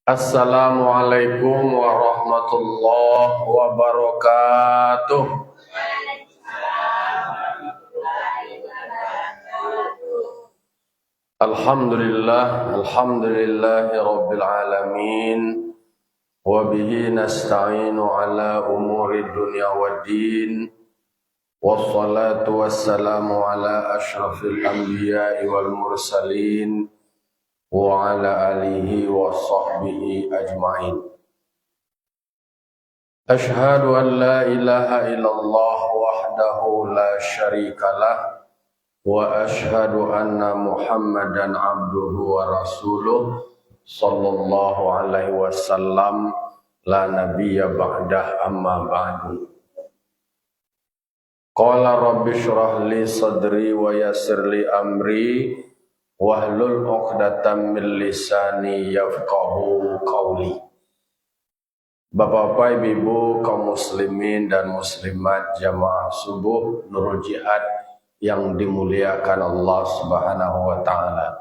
Assalamualaikum warahmatullahi wabarakatuh. Alhamdulillahi rabbil alamin. Wa bihi nasta'inu ala umuri dunya waddin. Wassalatu wassalamu ala ashrafil anbiya'i wal mursalin wa ala alihi wa sahbihi ajma'in. Ashhadu an la ilaha illallah wahdahu la syarika lah wa ashhadu anna Muhammadan abduhu wa rasuluh sallallahu alaihi wasallam la nabiyya ba'dah amma ba'du. Qala rabbi shrah li sadri wa yassir li amri wahlul 'uqdatam min lisani yafqahu qawli. Bapak-bapak, ibu-ibu, kaum muslimin dan muslimat jamaah subuh Nurul Jihad yang dimuliakan Allah Subhanahu wa taala.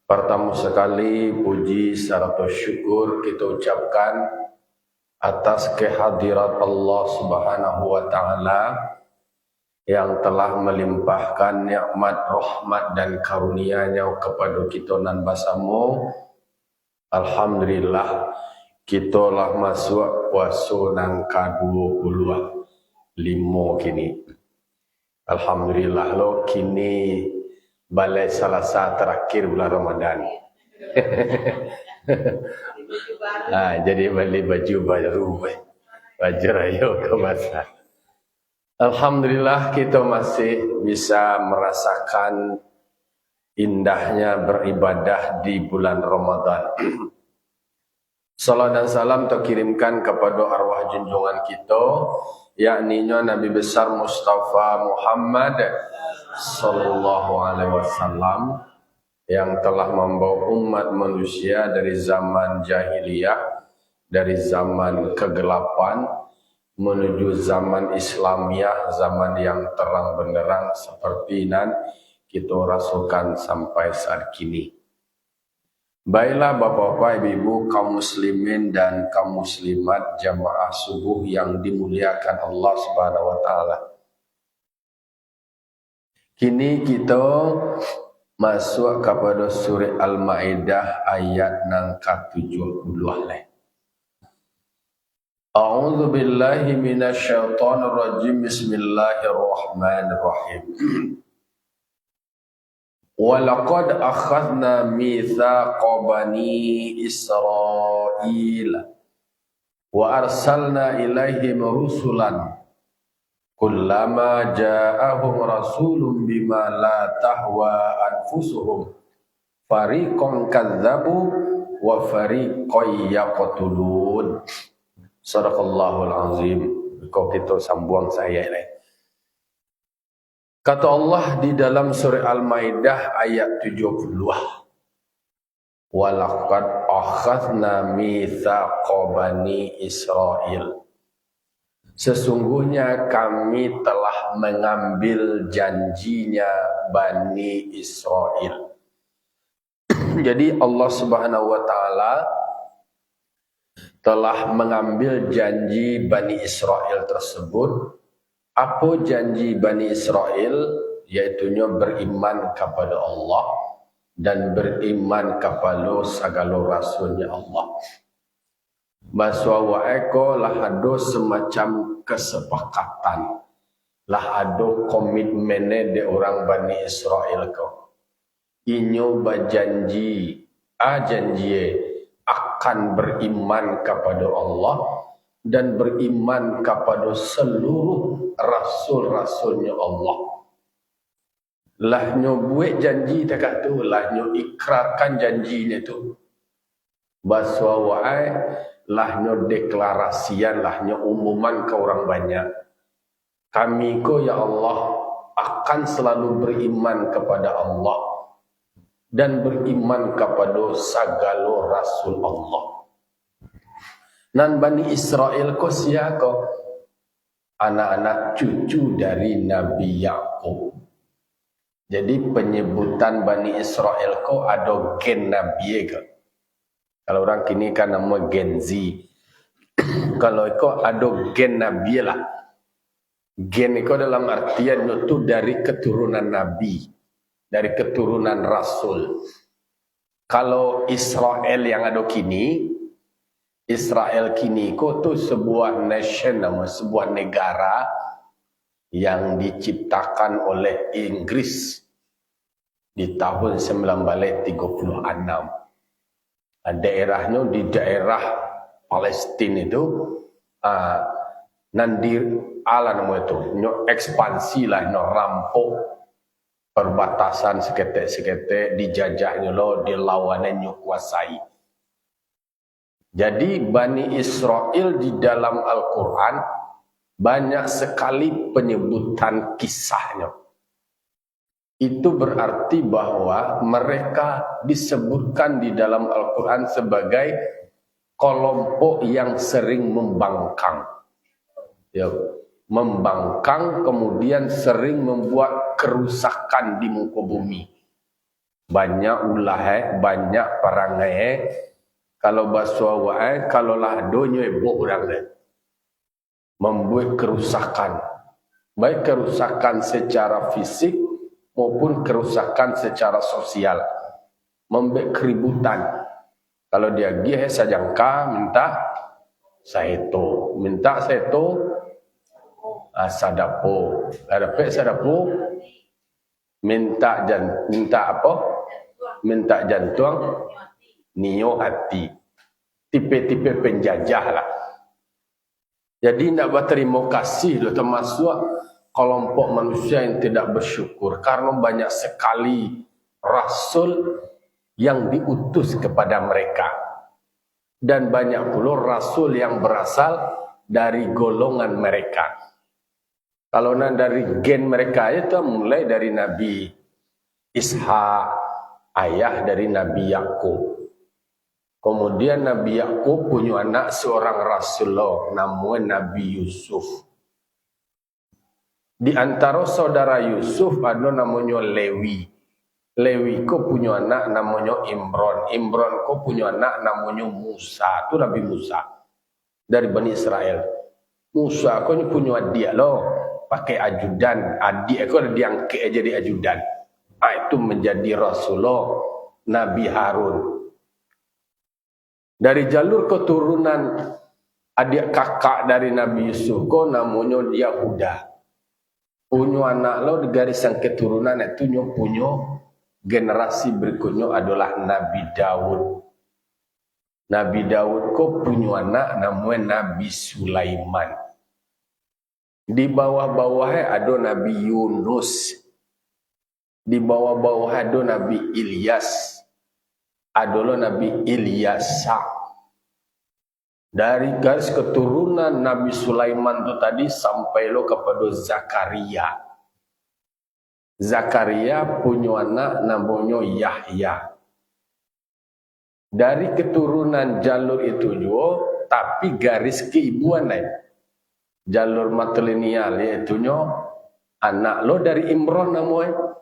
Pertama sekali puji serta syukur kita ucapkan atas kehadirat Allah Subhanahu wa taala yang telah melimpahkan nikmat, rahmat dan karunia-Nya kepada kita nan basamu. Alhamdulillah kita lah masuk puasa nang ke-25 kini. Alhamdulillah lo kini balai Selasa terakhir bulan Ramadan. Jadi beli baju baru, baju raya ke masa. Alhamdulillah kita masih bisa merasakan indahnya beribadah di bulan Ramadan. Salam dan salam terkirimkan kepada arwah junjungan kita, yakni Nabi besar Mustafa Muhammad sallallahu alaihi wasallam yang telah membawa umat manusia dari zaman jahiliyah, dari zaman kegelapan menuju zaman Islamiah, zaman yang terang benderang seperti nan kita rasakan sampai saat kini. Baiklah bapak-bapak, ibu-ibu, kaum muslimin dan kaum muslimat jamaah subuh yang dimuliakan Allah Subhanahu wa taala. Kini kita masuk kepada surah Al-Maidah ayat nang ke-70. A'udzu billahi minasyaitonir rajim. Bismillahirrahmanirrahim. Walaqad akhadna mitsaqa bani Israil wa arsalna ilaihim rusulan kullama ja'ahum rasulun bima la tahwa anfusuhum fariqan kadzabu wa fariqan yaqtulun. Sadaqallahul azim. Kau kita sambung saya ini. Kata Allah di dalam surah Al-Maidah ayat 70. Walaqad akhadna mitsaqa bani Israil. Sesungguhnya kami telah mengambil janjinya Bani Israel. Jadi Allah Subhanahu wa taala telah mengambil janji Bani Israel tersebut. Apa janji Bani Israel? Iaitunya beriman kepada Allah dan beriman kepada segala rasulnya Allah. Bahwa eko lah ada semacam kesepakatan, lah ada komitmen de orang Bani Israel ko. Inyo berjanji, janji akan beriman kepada Allah dan beriman kepada seluruh rasul-rasulnya Allah. Lah nyo buat janji dekat tu, lah nyo ikrarkan janjinya tu. Bahwa lah nyo deklarasian, lah nyo umuman ke orang banyak. Kami ko ya Allah akan selalu beriman kepada Allah dan beriman kepada segala rasul Allah. Nan Bani Israel ko siapa? Anak-anak cucu dari Nabi Yakub. Jadi penyebutan Bani Israel ko ada gen Nabi ke. Kalau orang kini kan nama Gen Z. Kalau iko ada gen Nabi lah. Gen iko dalam artian itu dari keturunan Nabi, dari keturunan Rasul. Kalau Israel yang ada kini, Israel kini iko tu sebuah nation, nama sebuah negara yang diciptakan oleh Inggris di tahun 1936. Daerahnya di daerah Palestina itu nandir ala nama itu nyo ekspansi lah, nyo rampok perbatasan seketek-seketek, dijajahnya lo, dilawannya nyo kuasai. Jadi Bani Israel di dalam Al-Quran banyak sekali penyebutan kisahnya. Itu berarti bahwa mereka disebutkan di dalam Al-Quran sebagai kelompok yang sering membangkang. Ya, membangkang kemudian sering membuat kerusakan di muka bumi. Banyak ulah, banyak perangai. Kalau bahasa wae, kalau lah donya ebok orang deh. Membuat kerusakan. Baik kerusakan secara fisik maupun kerusakan secara sosial. Membuat keributan. Kalau dia gih sajangka minta saeto, minta saeto sadapo, dapat sadapo, minta apa? Minta jantung, nio hati. Tipe-tipe penjajah lah. Jadi tidak berterima kasih loh, termasuk kelompok manusia yang tidak bersyukur karena banyak sekali rasul yang diutus kepada mereka dan banyak pula rasul yang berasal dari golongan mereka. Kalau dari gen mereka itu mulai dari Nabi Ishak, ayah dari Nabi Yakub. Kemudian Nabi Yakub punya anak seorang rasulullah namanya Nabi Yusuf. Di antara saudara Yusuf ada namanya Lewi. Lewi ko punya anak namanya Imran. Imran ko punya anak namanya Musa. Itu Nabi Musa dari Bani Israel. Musa ko punya adik loh, pakai ajudan. Adik ko diangkat jadi ajudan. Itu menjadi Rasulullah Nabi Harun. Dari jalur keturunan adik kakak dari Nabi Yusuf ko namanya Yahuda. Punya anak lo di garisan keturunan itu punya generasi berikutnya adalah Nabi Daud. Nabi Daud ko punya anak namanya Nabi Sulaiman. Di bawah-bawahnya ada Nabi Yunus. Di bawah-bawah ada Nabi Ilyas. Adalah Nabi Ilyasa. Dari garis keturunan Nabi Sulaiman itu tadi sampai lo kepada Zakaria. Zakaria punya anak namanya Yahya. Dari keturunan jalur itu juga, tapi garis keibuan lain. Jalur matrilineal yaitu anak lo dari Imran namanya.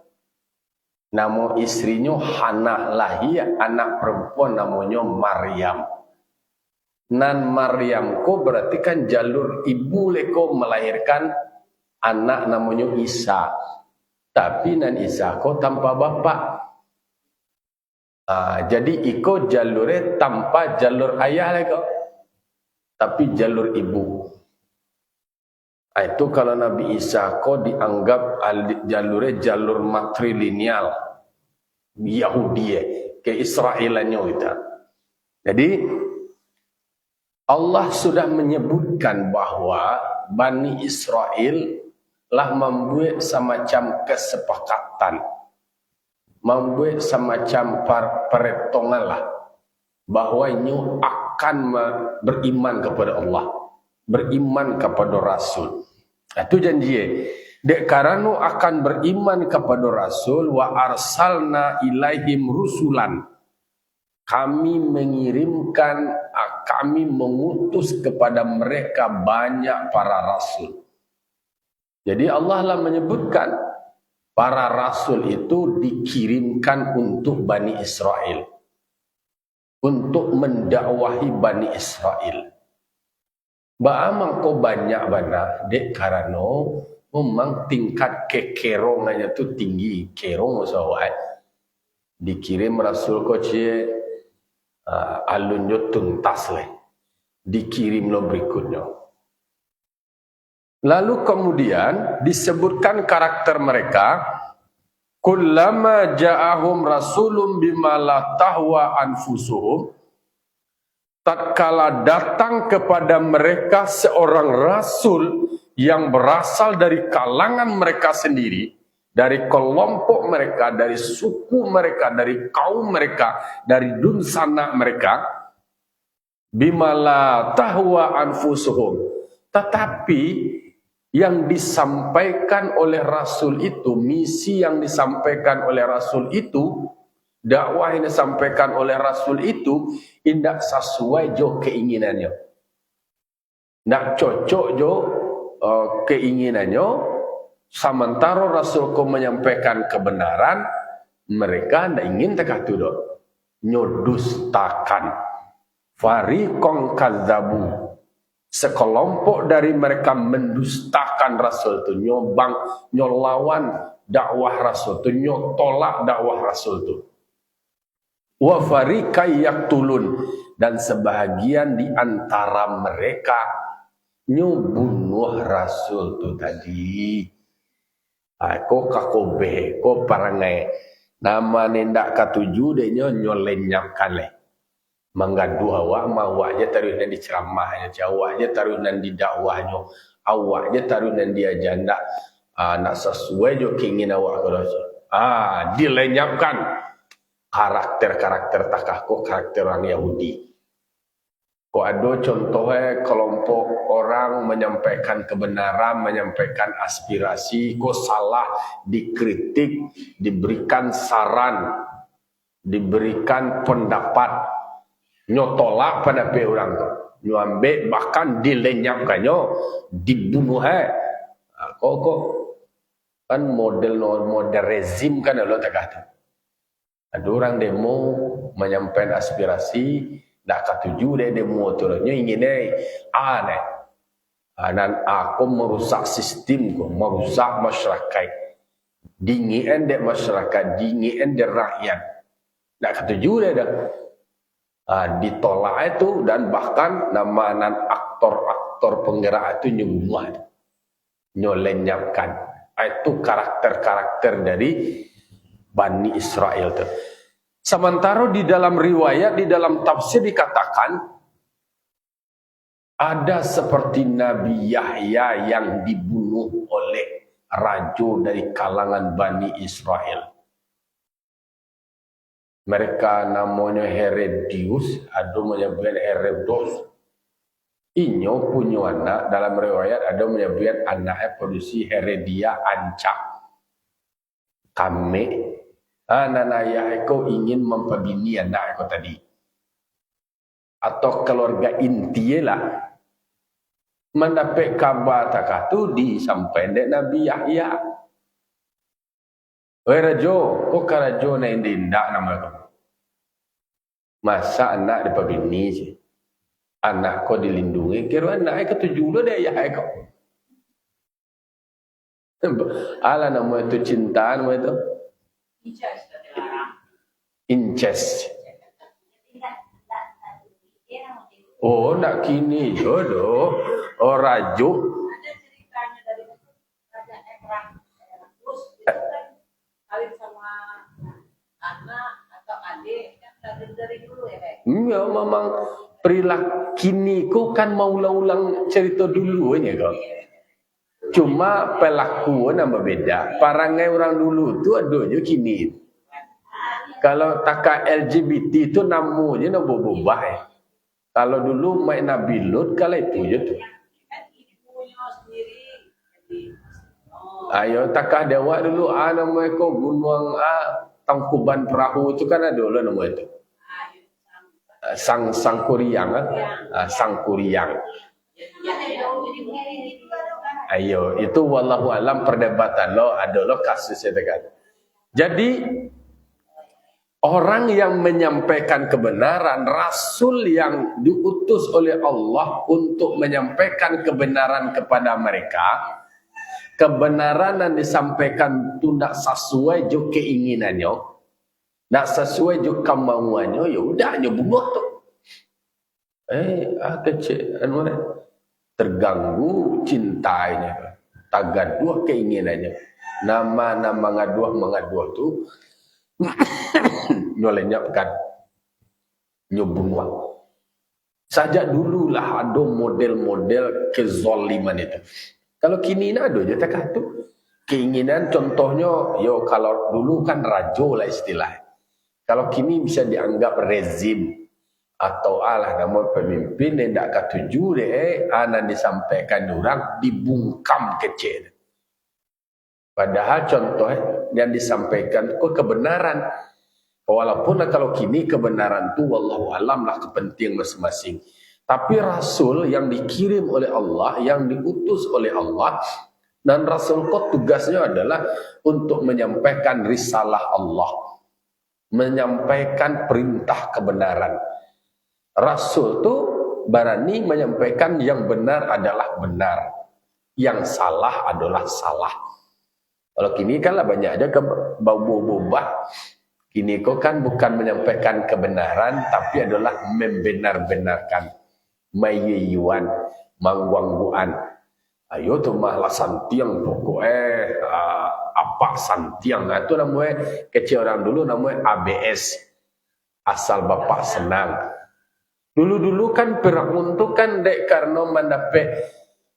Nama istrinya Hannah lahir anak perempuan namanya Maryam. Nan Maryam ko berarti kan jalur ibu leko melahirkan anak namanya Isa. Tapi nan Isa ko tanpa bapak. Jadi iko jalurnya tanpa jalur ayah leko. Tapi jalur ibu. Itu kalau Nabi Isa ko dianggap jalurnya jalur matrilineal Yahudi ke Israelannya itu. Jadi Allah sudah menyebutkan bahwa Bani Israel lah membuat semacam kesepakatan, membuat semacam perhitungan lah bahwa ini akan beriman kepada Allah, beriman kepada Rasul. Itu janji. Dek karena akan beriman kepada Rasul wa arsalna ilaihim rusulan. Kami mengirimkan, kami mengutus kepada mereka banyak para rasul. Jadi Allah lah menyebutkan para rasul itu dikirimkan untuk Bani Israel. untuk mendakwahi Bani Israel. Baamang ko banyak bana dek karano memang tingkat kekerongannya tu tinggi, kerong sawai. Dikirim Rasul ko cie alunyo tuntas le. Dikirim lo berikutnya. Lalu kemudian disebutkan karakter mereka, kullama ja'ahum rasulun bima la tahwa anfusuhum, tatkala datang kepada mereka seorang rasul yang berasal dari kalangan mereka sendiri, dari kelompok mereka, dari suku mereka, dari kaum mereka, dari dunsana mereka, bimala tahwa anfusuhum, tetapi yang disampaikan oleh rasul itu, misi yang disampaikan oleh rasul itu, dakwah yang disampaikan oleh rasul itu tidak sesuai jo keinginannya, tidak cocok jo keinginannya. Sementara rasul ko menyampaikan kebenaran, mereka tidak ingin tekatu do nyodustakan. Fariqon kadzabu, sekelompok dari mereka mendustakan rasul itu, nyolawan dakwah rasul itu, nyotolak dakwah rasul itu. Wa fariqai yaqtulun, dan sebahagian di antara mereka nyobunuh rasul itu tadi. Ko kakobe, ko parangai nama nendak katuju denya nyolenyapkan le. Mengadu awak mawaknya taruhnya di ceramahnya, awaknya taruhnya di dakwahnya, awaknya taruhnya di ajanda, nak sesuai jo keinginan awak kalau dilenyapkan karakter-karakter takahko, karakter orang Yahudi. Ko ada contohnya kelompok orang menyampaikan kebenaran, menyampaikan aspirasi, ko salah, dikritik, diberikan saran, diberikan pendapat, nyotolak pada orang tu, nyambe bahkan dilenyapkannya, dibunuh. Kok kan model rezim kan lo tak kata. Ada orang demo menyampaikan aspirasi, tak katuju dia demo turunnya ingin aneh. Dan aku merusak sistem, merusak masyarakat, dingin dek masyarakat, dingin dek rakyat. Tak katuju dia dah. Ditolak itu, dan bahkan nama aktor-aktor penggerak itu nyubuh, nyolenyapkan. Itu karakter-karakter dari Bani Israel itu. Sementara di dalam riwayat, di dalam tafsir dikatakan ada seperti Nabi Yahya yang dibunuh oleh raja dari kalangan Bani Israel. Mereka namanya Herodius, ada menyebut Herodos. Inyo punya anak, dalam riwayat ada menyebut anaknya produksi Heredia Anca. Kami, anak ayah eko ingin memperbini anak eko tadi. Atau keluarga inti lah. Mendapat kabar takah tu disampaikan dari Nabi Yahya. Wei rajo, kok karajo na indah nama kamu. Masa anak dipabini sih. Anak kau dilindungi, kira anak ketujuh lo deh ya kau. Ala nama itu cinta, nama itu incest. Oh nak kini jodoh, oh rajuk. Ada ceritanya dari Raja Ekran, terus kawin sama anak atau adik kan dari dulu ya. Ya memang perilaku kini ku kan mau ulang cerita dulu aja kau. Cuma pelaku nama beda. Parangai orang dulu tu ada je kini. Kalau taka LGBT tu namanya nama berubah ya. Kalau dulu main Nabi Lut, kalau itu je tu. Ayo takah dewa dulu nama ko gunung Tangkuban Perahu itu kan ada lah nama itu. Sang Kuriang Sang Kuriang. Ayo itu wallahu alam perdebatan lo ada lo kasus ya tekan. Jadi Orang yang menyampaikan kebenaran, Rasul yang diutus oleh Allah untuk menyampaikan kebenaran kepada mereka, kebenaran yang disampaikan itu tidak sesuai juga keinginannya, tidak sesuai juga kemauannya, ya udah hanya bunuh tu. Kecil, terganggu cintanya, tak gaduh keinginannya. Nama mengaduh tu nyelenyapkan nyobunuan. Sajak dululah ada model-model kezaliman itu. Kalau kini ada je tak tu. Keinginan contohnya, yo kalau dulu kan rajo lah istilah. Kalau kini bisa dianggap rezim atau nama pemimpin yang tak katuju anak disampaikan orang dibungkam kecil. Padahal contoh yang disampaikan kok kebenaran. Walaupun kalau kini kebenaran itu wallahu alam lah kepentingan masing-masing. Tapi Rasul yang dikirim oleh Allah, yang diutus oleh Allah, dan Rasul kok tugasnya adalah untuk menyampaikan risalah Allah, menyampaikan perintah kebenaran. Rasul itu berani menyampaikan yang benar adalah benar, yang salah adalah salah. Kalau kini kan lah banyak aja bau-bau. Kini kau kan bukan menyampaikan kebenaran, tapi adalah membenar-benarkan, mayuyuan, mangwangguan. Ayo tu malah santiang pokoknya apa santiang. Itu namanya kecil orang dulu namanya ABS, asal bapak senang. Dulu kan Firaun tu kan dek karena mendapat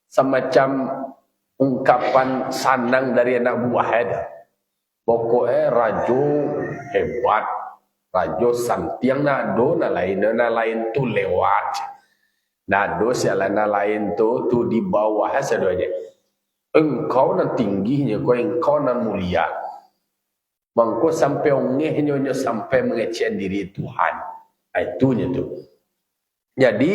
semacam ungkapan sanang dari anak buahnya. Pokoknya rajo hebat, rajo santiang nado na lain tu lewat, nado sialan na lain tu di bawah sadonya. Engkau nan tingginya, engkau nan mulia. Mangko sampai ongehnya sampai mengecek diri Tuhan. Itunya tu. Jadi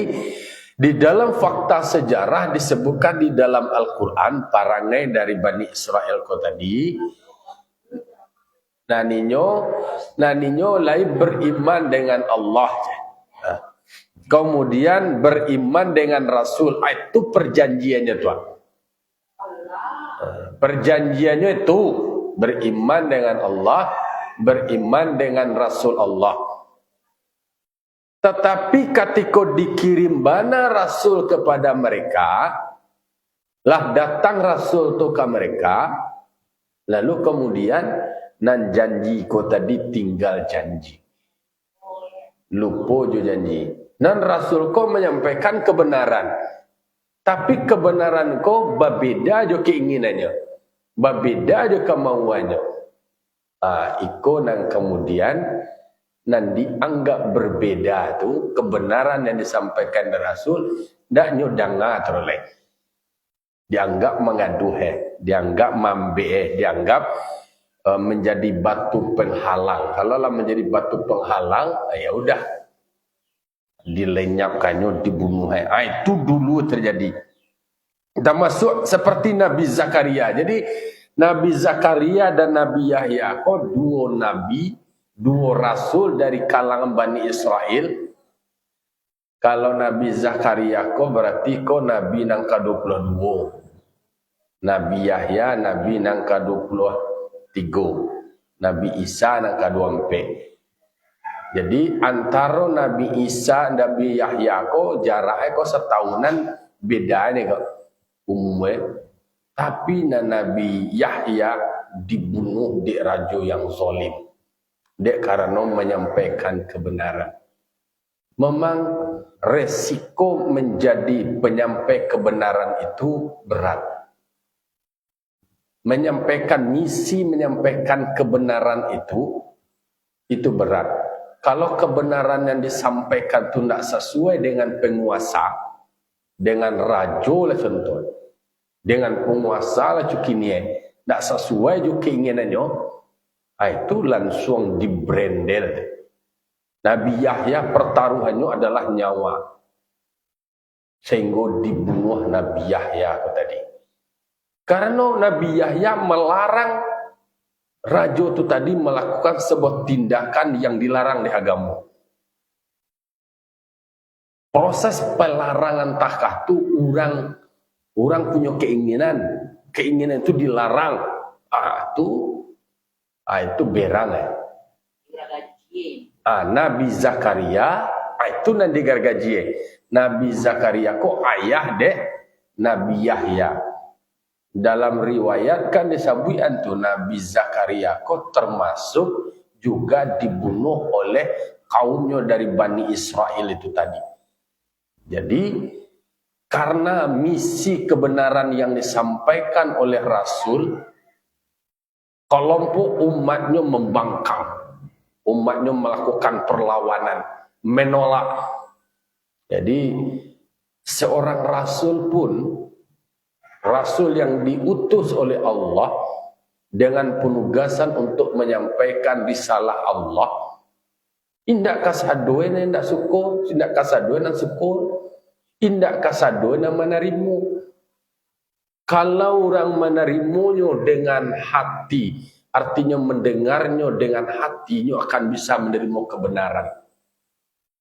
di dalam fakta sejarah disebutkan di dalam Al-Quran parangai dari Bani Israel kau tadi. Naninyo lain beriman dengan Allah. Kemudian beriman dengan Rasul. Itu perjanjiannya Tuhan. Perjanjiannya itu beriman dengan Allah, beriman dengan Rasul Allah. Tetapi ketika dikirim bana Rasul kepada mereka, lah datang Rasul itu ke mereka, lalu kemudian nan janji ko tadi tinggal janji. Lupa jo janji. Nan Rasul ko menyampaikan kebenaran. Tapi kebenaran ko berbeda jo keinginannya. Berbeda jo kemauannya. Iko nan kemudian nan dianggap berbeda tu kebenaran yang disampaikan dari Rasul dak nyodanga teroleh. Dianggap mengaduh, dianggap mambe, dianggap menjadi batu penghalang. Kalau lah menjadi batu penghalang, ya udah dilenyapkannya, dibunuh. Itu dulu terjadi. Termasuk seperti Nabi Zakaria. Jadi Nabi Zakaria dan Nabi Yahya dua nabi, dua rasul dari kalangan Bani Israel. Kalau Nabi Zakaria berarti nabi nang ke-22. Nabi Yahya nabi nang ke-23. Nabi Isa nang ke-24. Jadi antara Nabi Isa dan Nabi Yahya jaraknya setahunan bedanya umumnya. Tapi Nabi Yahya dibunuh di raja yang zalim. Dek karena menyampaikan kebenaran. Memang resiko menjadi penyampai kebenaran itu berat. Menyampaikan misi, menyampaikan kebenaran itu berat. Kalau kebenaran yang disampaikan itu tidak sesuai dengan penguasa, dengan raja lah contoh, dengan penguasa lah cukini, tidak sesuai juga keinginannya, itu langsung dibrandel. Nabi Yahya pertaruhannya adalah nyawa, sehingga dibunuh Nabi Yahya tadi. Karena Nabi Yahya melarang raja itu tadi melakukan sebuah tindakan yang dilarang di agama. Proses pelarangan takah itu orang punya keinginan itu dilarang. Itu berang ya. Nabi Zakaria itu nanti gargaji. Nabi Zakaria kok ayah deh Nabi Yahya. Dalam riwayat kan disebutkan tuh Nabi Zakaria kok termasuk juga dibunuh oleh kaumnya dari Bani Israel itu tadi. Jadi karena misi kebenaran yang disampaikan oleh Rasul, kelompok umatnya membangkang. Umatnya melakukan perlawanan, menolak. Jadi seorang rasul pun, rasul yang diutus oleh Allah dengan penugasan untuk menyampaikan risalah Allah, indak kasadoen indak syukur, indak kasadoen syukur, indak kasadoen menerimu. Kalau orang menerimanya dengan hati, artinya mendengarnya dengan hatinya akan bisa menerima kebenaran.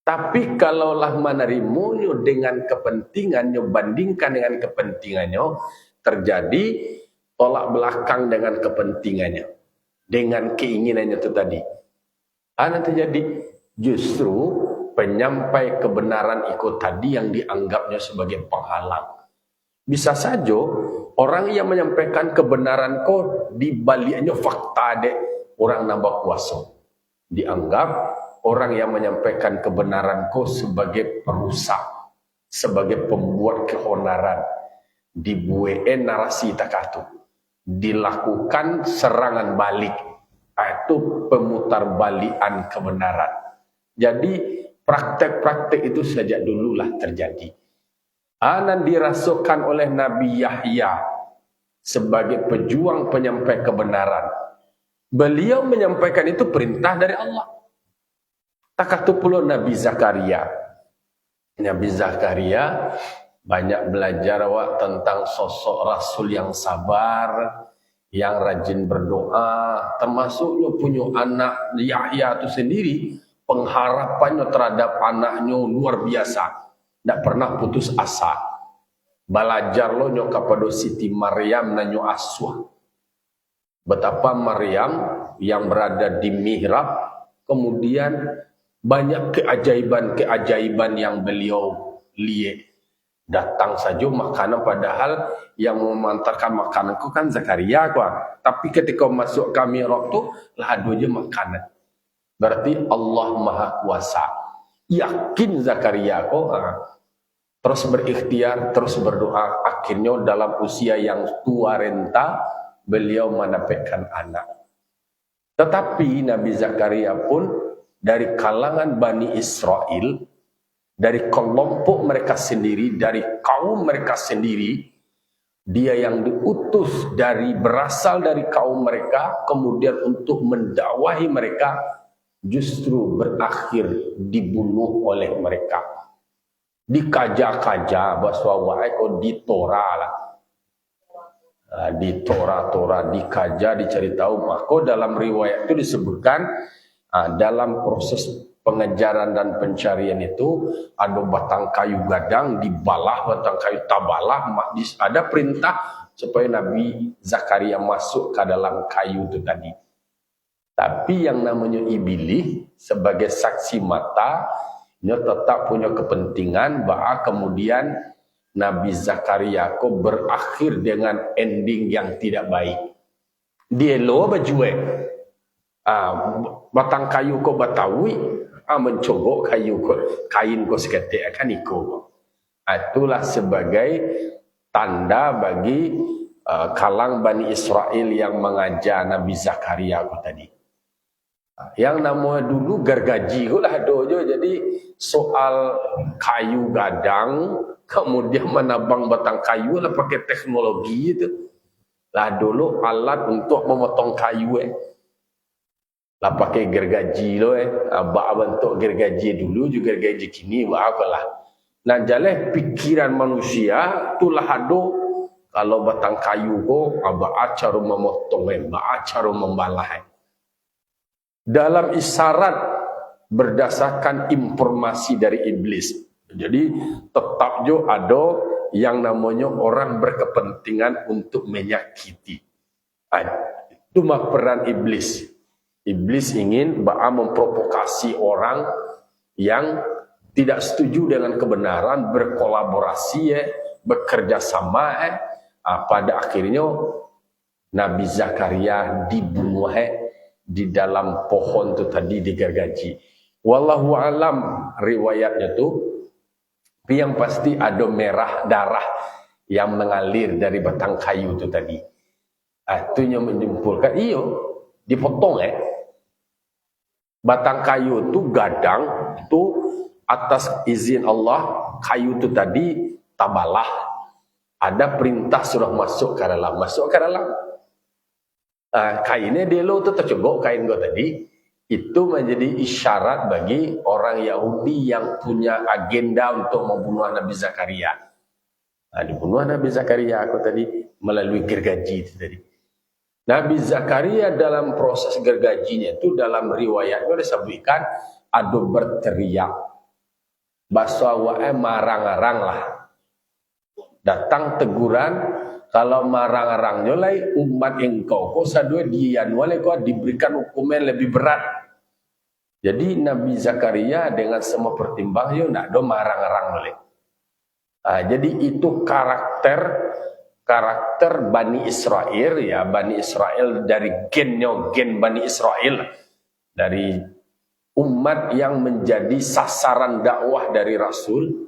Tapi kalaulah menerimanya dengan kepentingannya, bandingkan dengan kepentingannya, terjadi tolak belakang dengan kepentingannya, dengan keinginannya itu tadi. Terjadi justru penyampai kebenaran ikut tadi yang dianggapnya sebagai penghalang. Bisa saja orang yang menyampaikan kebenaran kok di baliknya fakta dek orang nambah kuasa. Dianggap orang yang menyampaikan kebenaran kok sebagai perusak, sebagai pembuat keonaran. Dibuat narasi takatu. Dilakukan serangan balik. Itu pemutarbalikan kebenaran. Jadi praktek-praktek itu sejak dululah terjadi. Dan dirasukan oleh Nabi Yahya sebagai pejuang penyampai kebenaran. Beliau menyampaikan itu perintah dari Allah. Takatu pula Nabi Zakaria. Nabi Zakaria banyak belajar tentang sosok Rasul yang sabar, yang rajin berdoa, termasuknya punya anak Yahya itu sendiri, pengharapannya terhadap anaknya luar biasa. Tak pernah putus asa. Belajar lo nyo kepada Siti Maryam nanyo aswah. Betapa Maryam yang berada di mihrab, kemudian banyak keajaiban-keajaiban yang beliau lihat. Datang saja makanan, padahal yang memantarkan makanan ku kan Zakaria kuah. Tapi ketika masuk ke mihrab tu lah ada je makanan. Berarti Allah Maha Kuasa. Yakin Zakaria kok terus berikhtiar, terus berdoa. Akhirnya dalam usia yang tua renta, beliau mendapatkan anak. Tetapi Nabi Zakaria pun dari kalangan Bani Israel, dari kelompok mereka sendiri, dari kaum mereka sendiri, dia yang diutus berasal dari kaum mereka, kemudian untuk mendakwahi mereka, justru berakhir dibunuh oleh mereka. Dikaja-kaja bahasa wahai kau ditora lah. Ditora dikaja, dicari tahu. Maka dalam riwayat itu disebutkan dalam proses pengejaran dan pencarian itu ada batang kayu gadang dibalah, batang kayu tabalah. Ada perintah supaya Nabi Zakaria masuk ke dalam kayu itu tadi. Tapi yang namanya Iblis sebagai saksi mata, dia tetap punya kepentingan bahwa kemudian Nabi Zakaria kok berakhir dengan ending yang tidak baik. Dia lo bajue. Batang kayu kok batawi, mencogok kain kok seketik akan ikut. Itulah sebagai tanda bagi kalang Bani Israel yang mengajar Nabi Zakaria tadi. Yang namanya dulu gergaji lah dojo, jadi soal kayu gadang kemudian menabang batang kayu lah pakai teknologi itu lah dulu alat untuk memotong kayu lah pakai gergaji bentuk gergaji dulu juga gergaji kini lah. Nah jalan pikiran manusia itulah ada Kalau batang kayu ko, ba'acaru memotong, ba'acaru membalah. Dalam isyarat berdasarkan informasi dari iblis. Jadi tetap jo ada yang namanya orang berkepentingan untuk menyakiti. Itu mah peran iblis. Iblis ingin memprovokasi orang yang tidak setuju dengan kebenaran, berkolaborasi, bekerja sama. Pada akhirnya Nabi Zakaria dibunuh di dalam pohon itu tadi digergaji. Wallahu alam riwayatnya tu. Tapi yang pasti ada merah darah yang mengalir dari batang kayu itu tadi. Itu yang menyimpulkan, iyo dipotong batang kayu itu gadang itu atas izin Allah, kayu itu tadi tabalah. Ada perintah suruh masuk ke dalam. Kainnya delo itu tercegok kain gua tadi. Itu menjadi isyarat bagi orang Yahudi yang punya agenda untuk membunuh Nabi Zakaria. Dibunuh Nabi Zakaria aku tadi melalui gergaji itu tadi. Nabi Zakaria dalam proses gergajinya itu dalam riwayatnya disebutkan ada berteriak. Bahasa wae marang-arang lah. Datang teguran, kalau marang-arang nyolai umat engkau kau sadua dian wale kau diberikan hukuman lebih berat. Jadi Nabi Zakaria dengan semua pertimbangan nak do marang-arang oleh. Jadi itu karakter Bani Israel, ya Bani Israel dari gen Bani Israel, dari umat yang menjadi sasaran dakwah dari Rasul.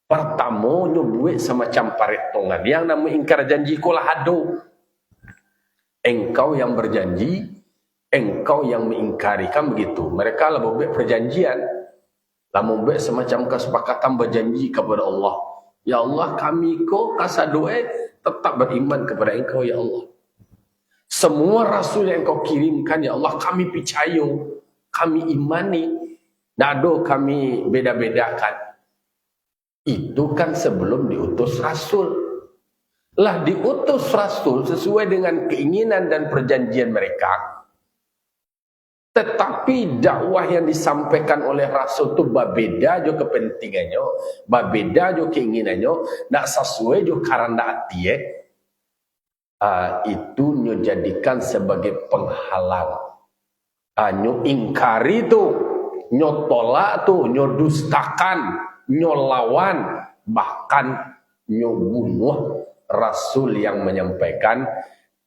Pertama nyubuh semacam paretongan yang nama ingkar janji kolah hado. Engkau yang berjanji, engkau yang mengingkari, kan begitu. Mereka lah membuat perjanjian, lah membuat semacam kesepakatan berjanji kepada Allah. Ya Allah, kami ko kasadoe tetap beriman kepada engkau ya Allah. Semua rasul yang engkau kirimkan ya Allah kami percaya, kami imani. Nado kami beda-bedakan. Itu kan sebelum diutus rasul. Lah diutus rasul sesuai dengan keinginan dan perjanjian mereka. Tetapi dakwah yang disampaikan oleh rasul itu berbeda jo kepentingannya, berbeda jo keinginannya, nak sesuai jo karanda hati itu nyo jadikan sebagai penghalang. Nyo ingkari tu, nyo tolak tu, nyo dustakan, nyo lawan, bahkan nyo bunuh rasul yang menyampaikan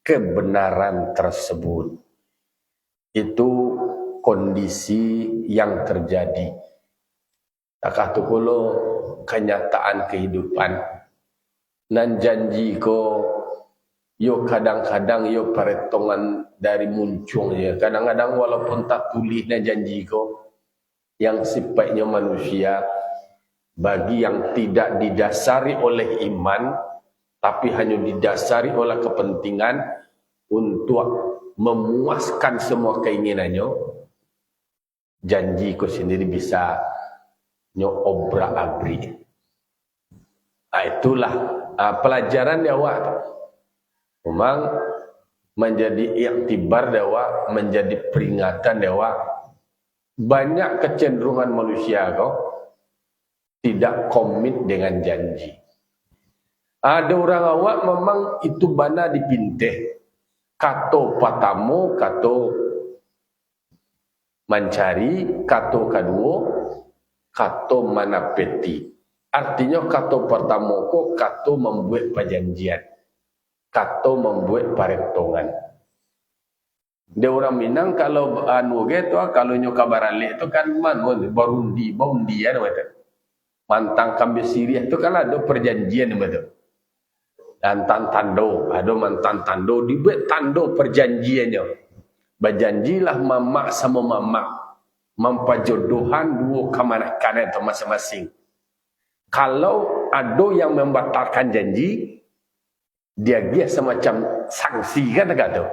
kebenaran tersebut. Itu kondisi yang terjadi. Takah tu kulo kenyataan kehidupan. Nan janji ko yo kadang-kadang yo paretongan dari muncung ya. Kadang-kadang walaupun tak tulis na janji ko yang sifatnya manusia, bagi yang tidak didasari oleh iman tapi hanya didasari oleh kepentingan untuk memuaskan semua keinginannya, janji ku sendiri bisa nyo obrak-abrik. Itulah pelajaran awak. Memang menjadi iktibar awak, menjadi peringatan awak. Banyak kecenderungan manusia kau tidak komit dengan janji. Ada orang awak memang itu bana dipintih. Kato patamu, kato mencari, kato kedua, kato manapeti. Artinya kato pertama ko kato membuat perjanjian, kato membuat paretongan. Dia orang Minang kalau anu gitu, kalau nyoka baralik itu kan barundi ya betul. Mantang kambing Siriah itu kan ada perjanjian betul. Dan tando, ada mantan tando, dibuat tando perjanjiannya. Berjanjilah mamak sama mamak mempajodohan dua kemanakan itu masing-masing. Kalau ada yang membatalkan janji, dia semacam sanksi kan kata.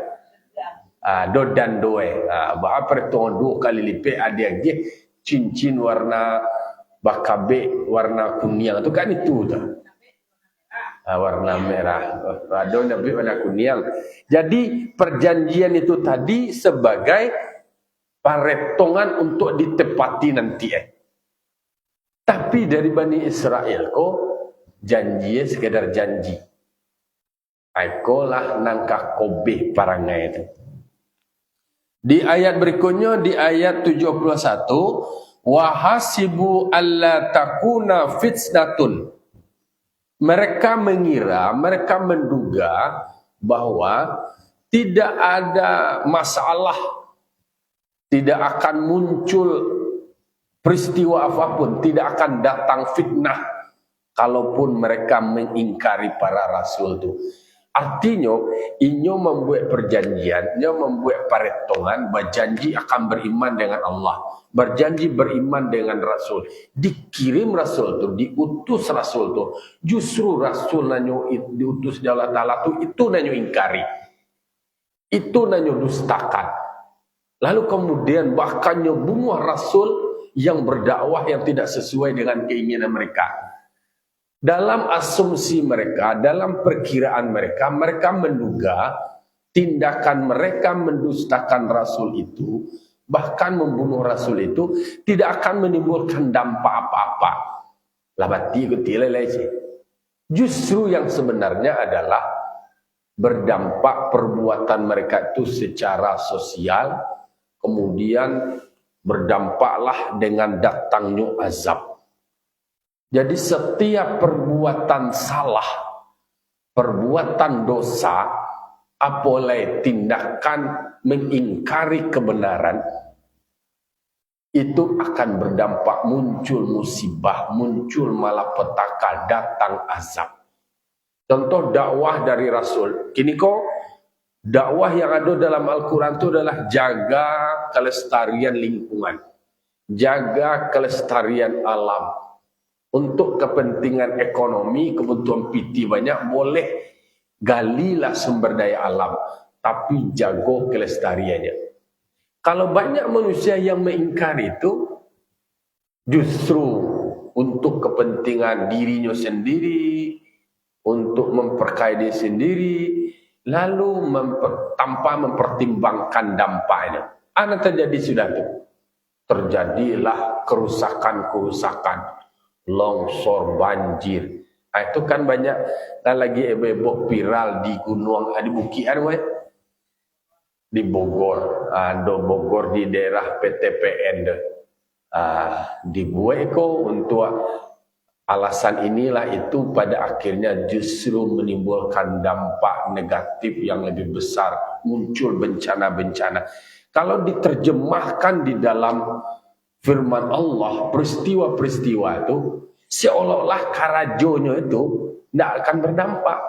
Do dan doe. Bahwa perhitungan dua kali lipat ada dia cincin warna bakabe warna kuning itu kan itu tu. warna merah. Ada Nabi warna kuning. Jadi perjanjian itu tadi sebagai paretongan untuk ditepati nanti. Tapi dari Bani Israel kok janji sekedar janji. Aikolah nangka kobe parangai itu. Di ayat berikutnya, di ayat 71, wahasibu alla takuna fitnatun. Mereka mengira, mereka menduga bahwa tidak ada masalah, tidak akan muncul peristiwa apapun, tidak akan datang fitnah kalaupun mereka mengingkari para rasul itu. Artinya, inyo membuat perjanjian, inyo membuat paretongan, berjanji akan beriman dengan Allah, berjanji beriman dengan Rasul. Dikirim Rasul itu, diutus Rasul itu, justru Rasul nanyo diutus oleh Allah Ta'ala itu nanyo ingkari. Itu nanyo dustakan. Lalu kemudian bahkan bunuh Rasul yang berdakwah yang tidak sesuai dengan keinginan mereka. Dalam asumsi mereka, dalam perkiraan mereka, mereka menduga tindakan mereka mendustakan Rasul itu, bahkan membunuh Rasul itu, tidak akan menimbulkan dampak apa-apa. Labati ketilai sih. Justru yang sebenarnya adalah berdampak perbuatan mereka itu secara sosial, kemudian berdampaklah dengan datangnya azab. Jadi setiap perbuatan salah, perbuatan dosa, apalagi tindakan mengingkari kebenaran, itu akan berdampak muncul musibah, muncul malapetaka, datang azab. Contoh dakwah dari Rasul. Kini kok dakwah yang ada dalam Al-Quran itu adalah jaga kelestarian lingkungan, jaga kelestarian alam. Untuk kepentingan ekonomi, kebutuhan PT banyak, boleh galilah sumber daya alam, tapi jago kelestariannya. Kalau banyak manusia yang mengingkari itu, justru untuk kepentingan dirinya sendiri, untuk memperkaya diri sendiri, lalu tanpa mempertimbangkan dampaknya. Apa terjadi sudah itu? Terjadilah kerusakan-kerusakan. Longsor, banjir. Itu kan banyak. Dan lagi ebok viral di gunung, di Bukian, di Bogor. Do Bogor di daerah PTPN. Dibuat untuk alasan inilah itu pada akhirnya justru menimbulkan dampak negatif yang lebih besar. Muncul bencana-bencana. Kalau diterjemahkan di dalam firman Allah, peristiwa-peristiwa itu seolah-olah karajonya itu tidak akan berdampak.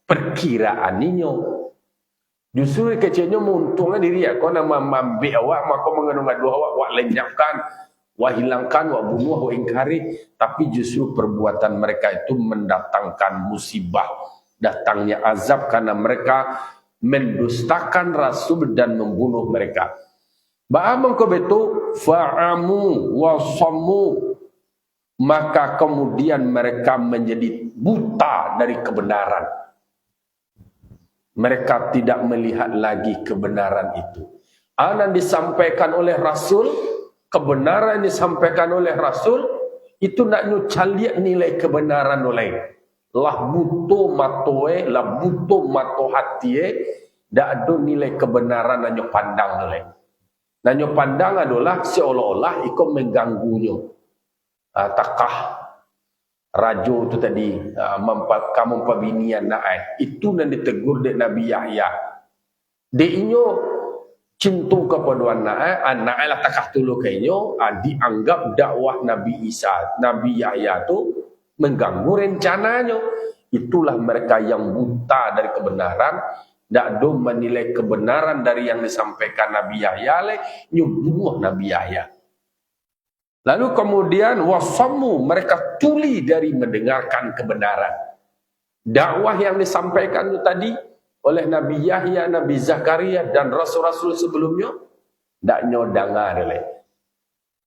Perkiraan ini justru kecilnya menguntungkan diri aku nama mambi awak, maka mengandung dua awak lenyapkan, wah hilangkan, wah bunuh, wah ingkari. Tapi justru perbuatan mereka itu mendatangkan musibah, datangnya azab karena mereka mendustakan Rasul dan membunuh mereka. Ba'amang kebetu fa'amu wasammu, maka kemudian mereka menjadi buta dari kebenaran. Mereka tidak melihat lagi kebenaran itu. Yang disampaikan oleh Rasul, kebenaran yang disampaikan oleh Rasul, itu nak nyucaliak nilai kebenaran oleh. Lah butuh matoe, lah butuh mato hatie, dak ada nilai kebenaran yang pandang oleh. Nanyo pandang adalah seolah-olah ikut mengganggunya. Takah rajo itu tadi kamu pabinian naik. Itu yang ditegur dek Nabi Yahya. Dek inyo cintu kepada anak lah takah tulu kainyo, dianggap dakwah Nabi Isa, Nabi Yahya itu mengganggu rencananya. Itulah mereka yang buta dari kebenaran. Tak do menilai kebenaran dari yang disampaikan Nabi Yahya nyubuh Nabi Yahya. Lalu kemudian wasamu, mereka tuli dari mendengarkan kebenaran. Dakwah yang disampaikan itu tadi oleh Nabi Yahya, Nabi Zakaria dan rasul-rasul sebelumnya tak nyodangar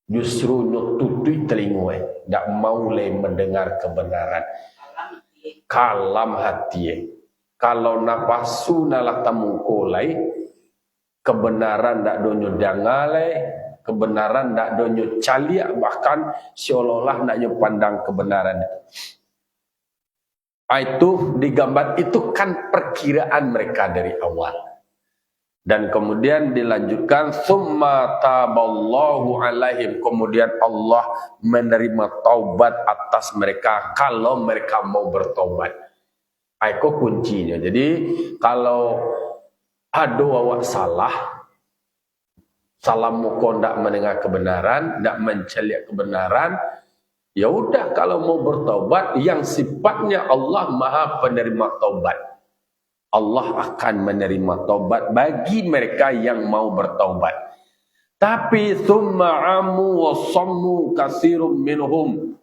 Justru nyotutui telinga, tak mau mendengar kebenaran. kalam hati. Kalau napasu nala tamungkolai, kebenaran ndak donyo dangalai, kebenaran ndak donyo calia, bahkan seolah-olah ndak pandang kebenaran itu. Itu digambar, itu kan perkiraan mereka dari awal. Dan kemudian dilanjutkan summa taballahu alaihim, kemudian Allah menerima taubat atas mereka kalau mereka mau bertobat. Itu kuncinya. Jadi kalau ada awak salah muka ndak mendengar kebenaran, ndak menceliak kebenaran, ya udah, kalau mau bertobat yang sifatnya Allah Maha penerima taubat. Allah akan menerima taubat bagi mereka yang mau bertaubat. Tapi thumma amu wa sammu katsirum minhum.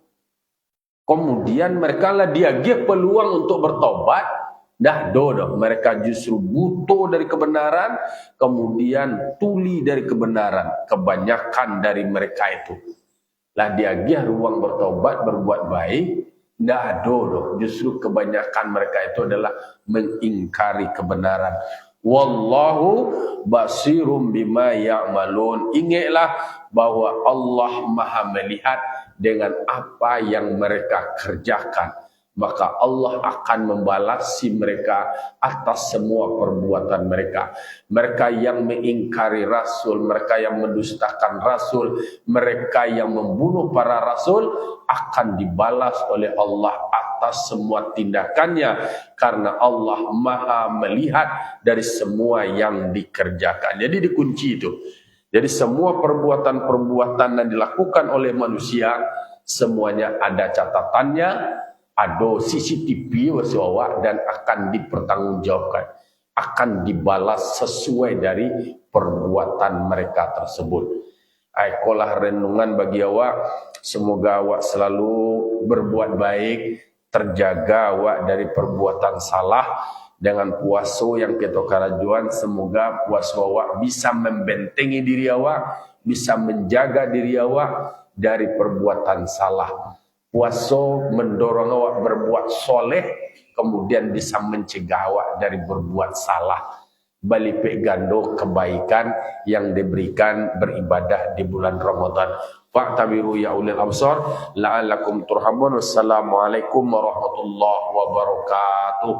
Kemudian mereka lah dia peluang untuk bertobat, dah dodo. Mereka justru butuh dari kebenaran, kemudian tuli dari kebenaran. Kebanyakan dari mereka itu lah dia ruang bertobat, berbuat baik, dah dodo. Justru kebanyakan mereka itu adalah mengingkari kebenaran. Wallahu basirum bima ya'malun. Ingatlah bahwa Allah Maha melihat dengan apa yang mereka kerjakan. Maka Allah akan membalasi mereka atas semua perbuatan mereka. Mereka yang mengingkari Rasul, mereka yang mendustakan Rasul, mereka yang membunuh para Rasul akan dibalas oleh Allah atas semua tindakannya. Karena Allah Maha melihat dari semua yang dikerjakan. Jadi dikunci itu. Jadi semua perbuatan-perbuatan yang dilakukan oleh manusia, semuanya ada catatannya, ada CCTV wasiwa, dan akan dipertanggungjawabkan, akan dibalas sesuai dari perbuatan mereka tersebut. Aikolah renungan bagi awak, semoga awak selalu berbuat baik, terjaga awak dari perbuatan salah. Dengan puasa yang kita karajuan, semoga puasa awak bisa membentengi diri awak, bisa menjaga diri awak dari perbuatan salah. Puasa mendorong awak berbuat soleh, kemudian bisa mencegah awak dari berbuat salah. Balipik gando kebaikan yang diberikan beribadah di bulan Ramadan. Fa'tabiru ya ulil absar la'allakum turhamun. Wassalamualaikum warahmatullahi wabarakatuh.